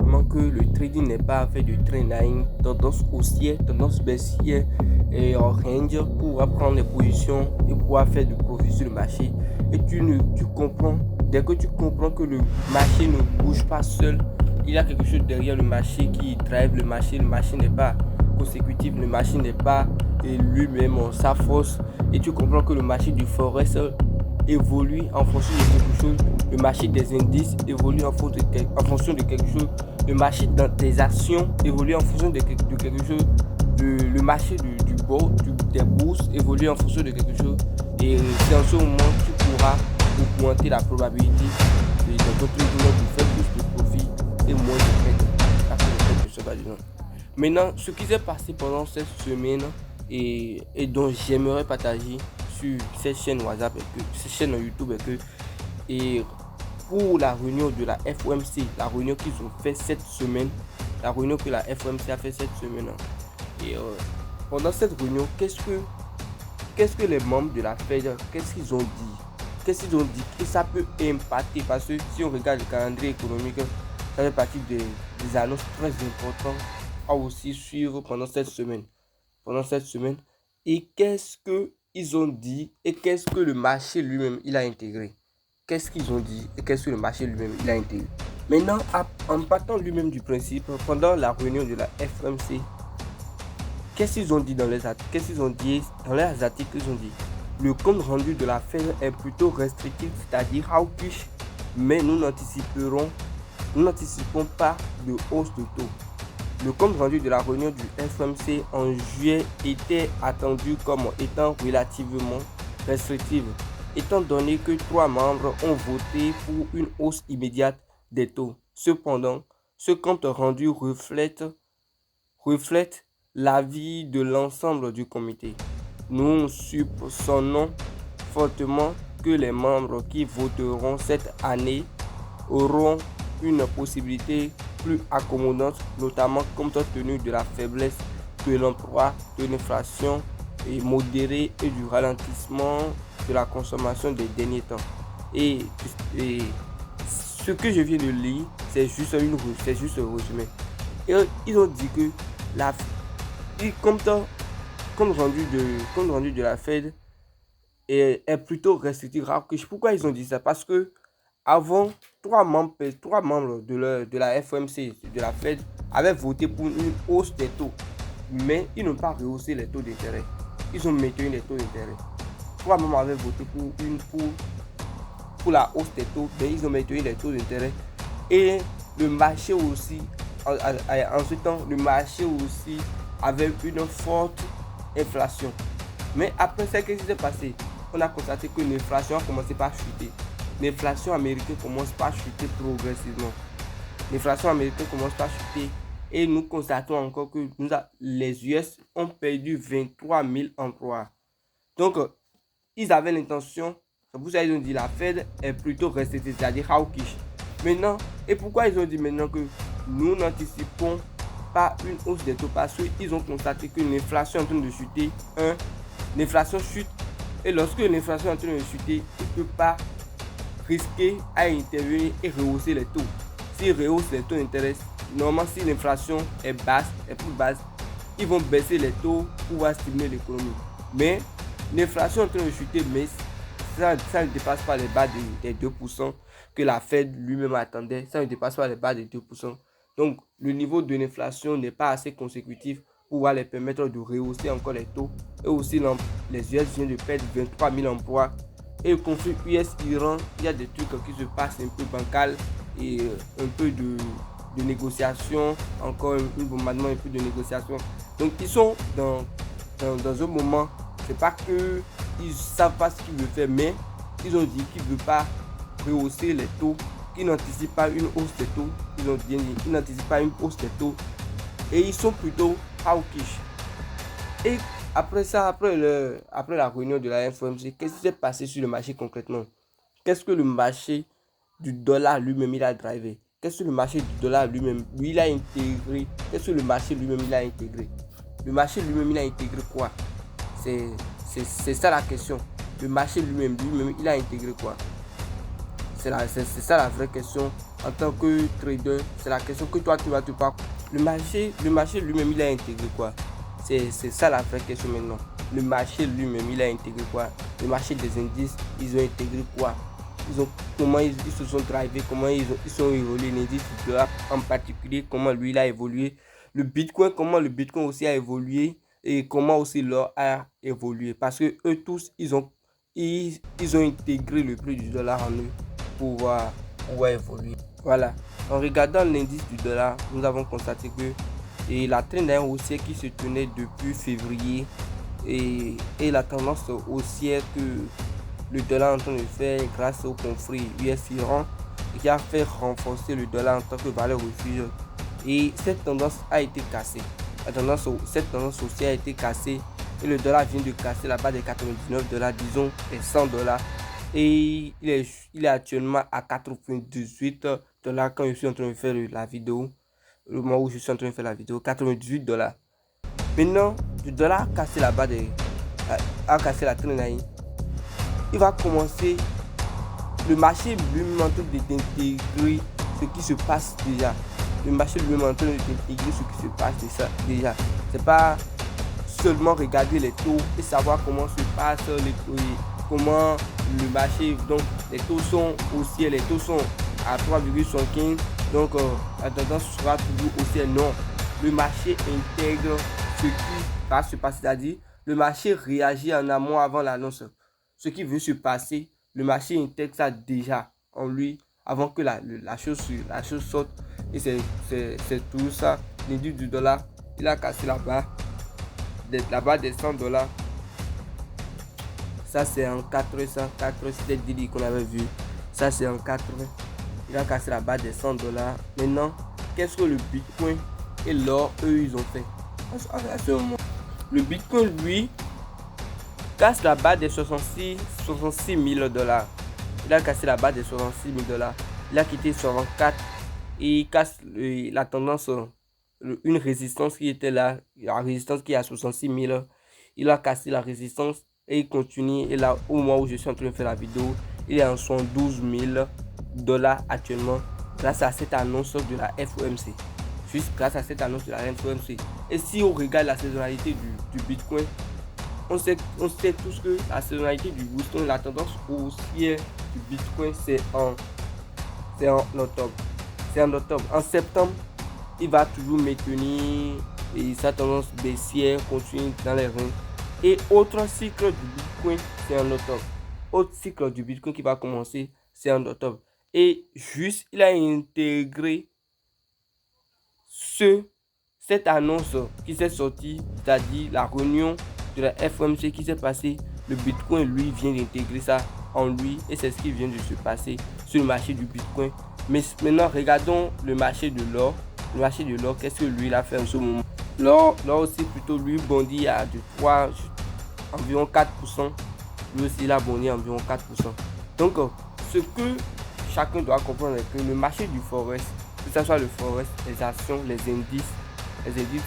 clairement que le trading n'est pas fait de trendline, tendance haussière, tendance baissière et en range pour prendre des positions et pouvoir faire du profit sur le marché. Et tu comprends, dès que tu comprends que le marché ne bouge pas seul, il y a quelque chose derrière le marché qui drive le marché n'est pas consécutif, le marché n'est pas lui-même sa force, et tu comprends que le marché du forex évolue en fonction de quelque chose, le marché des indices évolue en fonction de quelque chose, le marché des actions évolue en fonction de quelque chose, le marché des bourses évolue en fonction de quelque chose, et c'est en ce moment que tu pourras augmenter la probabilité dans ton trading de faire plus de profit et moins de pertes. Maintenant, ce qui s'est passé pendant cette semaine et dont j'aimerais partager sur cette chaîne WhatsApp, cette chaîne YouTube, et pour la réunion de la FOMC, la réunion qu'ils ont fait cette semaine, la réunion que la FOMC a fait cette semaine. Et pendant cette réunion, qu'est-ce que les membres de la Fed, qu'est-ce qu'ils ont dit que ça peut impacter, parce que si on regarde le calendrier économique, ça fait partie des annonces très importantes à aussi suivre pendant cette semaine. Et qu'est-ce qu'ils ont dit et qu'est-ce que le marché lui-même il a intégré. Qu'est-ce qu'ils ont dit et qu'est-ce que le marché lui-même il a intégré. Maintenant, en partant lui-même du principe, pendant la réunion de la FOMC, qu'est-ce qu'ils ont dit dans les articles? Ils ont dit le compte rendu de la Fed est plutôt restrictif, c'est-à-dire hawkish, mais nous n'anticipons pas de hausse de taux. Le compte rendu de la réunion du FOMC en juillet était attendu comme étant relativement restrictif, étant donné que 3 membres ont voté pour une hausse immédiate des taux. Cependant, ce compte rendu reflète l'avis de l'ensemble du comité. Nous soupçonnons fortement que les membres qui voteront cette année auront une possibilité plus accommodante, notamment compte tenu de la faiblesse de l'emploi, de l'inflation et modérée et du ralentissement de la consommation des derniers temps. Et ce que je viens de lire, c'est juste un résumé. Et ils ont dit que compte rendu de la Fed est plutôt restrictif. Pourquoi ils ont dit ça? Parce que avant, 3 membres de la FOMC, de la Fed, avaient voté pour une hausse des taux, mais ils n'ont pas rehaussé les taux d'intérêt. Ils ont maintenu les taux d'intérêt. 3 membres avaient voté pour la hausse des taux, mais ils ont maintenu les taux d'intérêt. Et le marché aussi, en ce temps, le marché aussi avait une forte inflation. Mais après ça, qu'est-ce qui s'est passé? On a constaté que l'inflation a commencé par chuter. L'inflation américaine commence par chuter progressivement. Et nous constatons encore que les US ont perdu 23 000 emplois. Donc, ils avaient l'intention, c'est pour ça qu'ils ont dit la Fed est plutôt restrictive, c'est-à-dire hawkish. Maintenant, et pourquoi ils ont dit maintenant que nous n'anticipons pas une hausse des taux? Parce qu'ils ont constaté que l'inflation est en train de chuter. L'inflation chute, et lorsque l'inflation est en train de chuter, il ne peut pas risquer à intervenir et rehausser les taux. S'ils rehaussent les taux d'intérêt, normalement si l'inflation est plus basse, ils vont baisser les taux pour pouvoir stimuler l'économie. Mais l'inflation est en train de chuter, mais ça ne dépasse pas les bas des 2% que la Fed lui-même attendait. Ça ne dépasse pas les bas des 2%. Donc le niveau de l'inflation n'est pas assez consécutif pour pouvoir les permettre de rehausser encore les taux. Et aussi les US viennent de perdre 23 000 emplois. Et le conflit US-Iran, il y a des trucs qui se passent un peu bancal et un peu de négociation, encore un bombardement, un peu de négociation. Donc ils sont dans un moment, c'est pas que ils savent pas ce qu'ils veulent faire, mais ils ont dit qu'ils ne veulent pas rehausser les taux, qu'ils n'anticipent pas une hausse des taux. Ils ont bien dit qu'ils n'anticipent pas une hausse des taux et ils sont plutôt hawkish. Et après ça, après la réunion de la FOMC, qu'est-ce qui s'est passé sur le marché concrètement? Qu'est-ce que le marché du dollar lui-même il a drivé? Qu'est-ce que le marché du dollar lui-même il a intégré? Qu'est-ce que le marché lui-même il a intégré? Le marché lui-même il a intégré quoi? C'est ça la question. Le marché lui-même il a intégré quoi? C'est ça la vraie question en tant que trader, c'est la question que toi tu vas te poser. Le marché lui-même, il a intégré quoi? C'est ça la vraie question maintenant. Le marché lui-même, il a intégré quoi? Le marché des indices, ils ont intégré quoi? Comment ils se sont drivés, comment ils sont évolués, l'indice du dollar en particulier, comment lui il a évolué. Le Bitcoin, comment le Bitcoin aussi a évolué et comment aussi l'or a évolué. Parce que eux tous, ils ont intégré le prix du dollar en eux pour pouvoir évoluer. Voilà. En regardant l'indice du dollar, nous avons constaté que la trend haussière qui se tenait depuis février et la tendance haussière que le dollar est en train de faire grâce au conflit US-Iran et qui a fait renforcer le dollar en tant que valeur refuge. Et cette tendance a été cassée. Cette tendance haussière a été cassée et le dollar vient de casser la barre des 99 $, disons les 100 $. Et il est actuellement à 98 $ quand je suis en train de faire la vidéo. Le moment où je suis en train de faire la vidéo, 98 $. Maintenant, le dollar a cassé la barre a cassé la trend line. Il va commencer, le marché lui-même en train d'intégrer ce qui se passe déjà. Le marché lui-même en train d'intégrer ce qui se passe déjà. C'est pas seulement regarder les taux et savoir comment se passe les taux, comment le marché, donc les taux sont haussiers, les taux sont à 3,75, donc la tendance sera toujours haussière. Non, le marché intègre ce qui va se passer, c'est-à-dire le marché réagit en amont avant l'annonce. Ce qui veut se passer, le marché intègre ça déjà en lui avant que la chose sorte. Et c'est tout ça. L'indice du dollar, il a cassé la barre des 100 $. Ça c'est en 404, c'était Didi qu'on avait vu. Ça c'est en 80. Il a cassé la barre des 100 $. Maintenant, qu'est-ce que le Bitcoin et l'or, eux, ils ont fait? À ce moment, le Bitcoin, lui, casse la barre des 66 000 $. Il a cassé la barre des 66 000 $. Il a quitté 64 et il casse la tendance, une résistance qui était là, la résistance qui est à 66 000. Il a cassé la résistance et il continue. Et là, au moment où je suis en train de faire la vidéo, il est en 112 000 $ actuellement grâce à cette annonce de la FOMC. Juste grâce à cette annonce de la FOMC. Et si on regarde la saisonnalité du Bitcoin, on sait tous que la saisonnalité du Bitcoin, la tendance haussière du Bitcoin, c'est en octobre. C'est en octobre. En septembre, il va toujours maintenir sa tendance baissière, continue dans les rangs. Et autre cycle du Bitcoin, c'est en octobre. Autre cycle du Bitcoin qui va commencer, c'est en octobre. Et juste, il a intégré cette annonce qui s'est sortie, c'est-à-dire la réunion de la FOMC qui s'est passée. Le Bitcoin, lui, vient d'intégrer ça en lui et c'est ce qui vient de se passer sur le marché du Bitcoin. Mais maintenant, regardons le marché de l'or. Le marché de l'or, qu'est-ce que lui, il a fait en ce moment? L'or aussi, plutôt, lui, bondit à environ 4%. Lui aussi, il a bondi environ 4%. Donc, ce que chacun doit comprendre est que le marché du Forex, que ce soit le Forex, les actions, les indices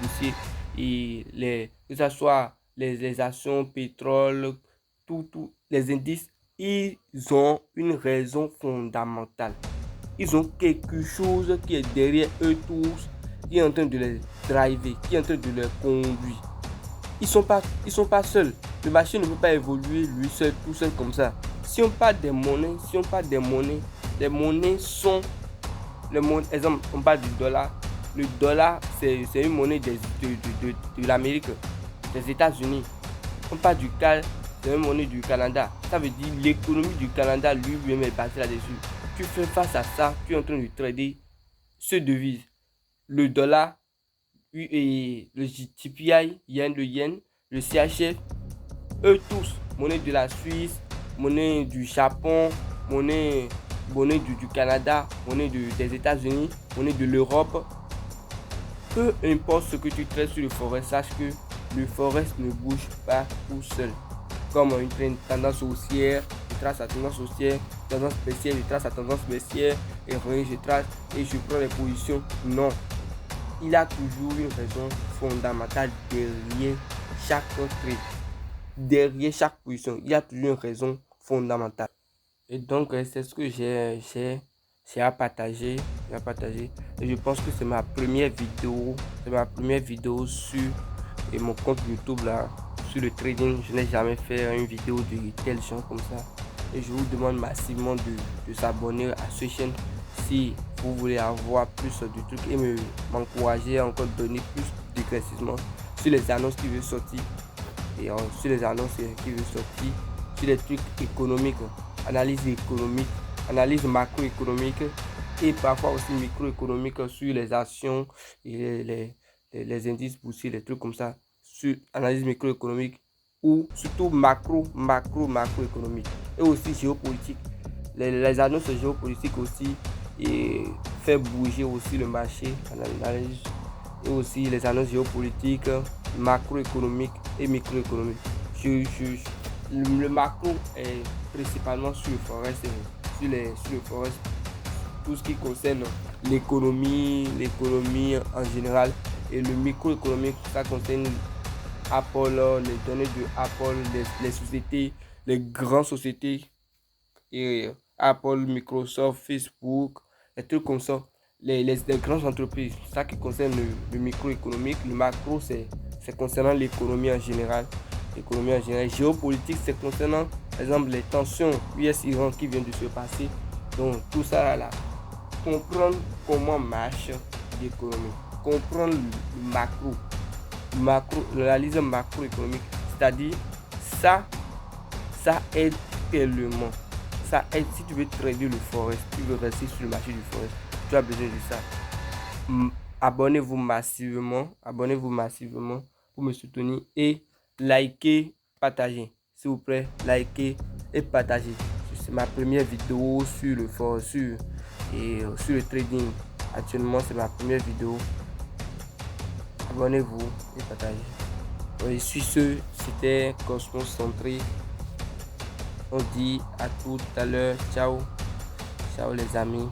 boursiers et que ce soit les actions, pétrole, tout, les indices, ils ont une raison fondamentale. Ils ont quelque chose qui est derrière eux tous, qui est en train de les driver, qui est en train de les conduire. Ils sont pas seuls. Le marché ne peut pas évoluer lui seul, tout seul comme ça. Si on parle des monnaies, les monnaies sont exemple, on parle du dollar. Le dollar, c'est une monnaie de l'Amérique, des États-Unis. On parle du CAL, c'est une monnaie du Canada. Ça veut dire l'économie du Canada lui-même est basée là-dessus. Tu fais face à ça, tu es en train de trader ce devise. Le dollar, et le JPY, le yen, le CHF, eux tous, monnaie de la Suisse, monnaie du Japon, monnaie du Canada, monnaie des États-Unis, monnaie de l'Europe. Peu importe ce que tu traites sur le forex, sache que le forex ne bouge pas tout seul. Comme une tendance haussière, je trace la tendance haussière, tendance baissière, je trace la tendance baissière, et je trace et je prends les positions. Non. Il y a toujours une raison fondamentale derrière chaque trade. Derrière chaque position, il y a toujours une raison fondamentale. Et donc, c'est ce que j'ai c'est à partager, et je pense que c'est ma première vidéo sur mon compte YouTube là, sur le trading. Je n'ai jamais fait une vidéo de tel genre comme ça, et je vous demande massivement de s'abonner à cette chaîne si vous voulez avoir plus de trucs et m'encourager à encore donner plus d'éclaircissement sur les annonces qui veulent sortir, et sur les annonces qui veulent sortir, sur les trucs économiques, analyse économique, analyse macroéconomique, et parfois aussi microéconomique sur les actions et les indices boursiers, les trucs comme ça, sur analyse microéconomique, ou surtout macroéconomique, et aussi géopolitique. Les annonces géopolitiques aussi, et fait bouger aussi le marché, et aussi les annonces géopolitiques, macroéconomiques et microéconomiques. Le macro est principalement sur le forex, sur le forex, tout ce qui concerne l'économie en général, et le microéconomique, ça concerne Apple, les données de Apple, les sociétés, les grandes sociétés, et Apple, Microsoft, Facebook, les trucs comme ça, les grandes entreprises, ça qui concerne le microéconomique. Le macro, c'est concernant l'économie en général. Géopolitique, c'est concernant, par exemple, les tensions US-Iran qui viennent de se passer. Donc, tout ça là, comprendre comment marche l'économie, comprendre le macro, l'analyse macroéconomique, c'est-à-dire ça aide tellement. Ça aide. Si tu veux trader le forex, tu veux rester sur le marché du forex, tu as besoin de ça. Abonnez-vous massivement pour me soutenir, et likez, partagez, s'il vous plaît, likez et partagez. C'est ma première vidéo sur le forex, sur le trading. Actuellement, c'est ma première vidéo. Abonnez-vous et partagez. Et sur ce, c'était Cosmos Centré. On dit à tout à l'heure. Ciao les amis.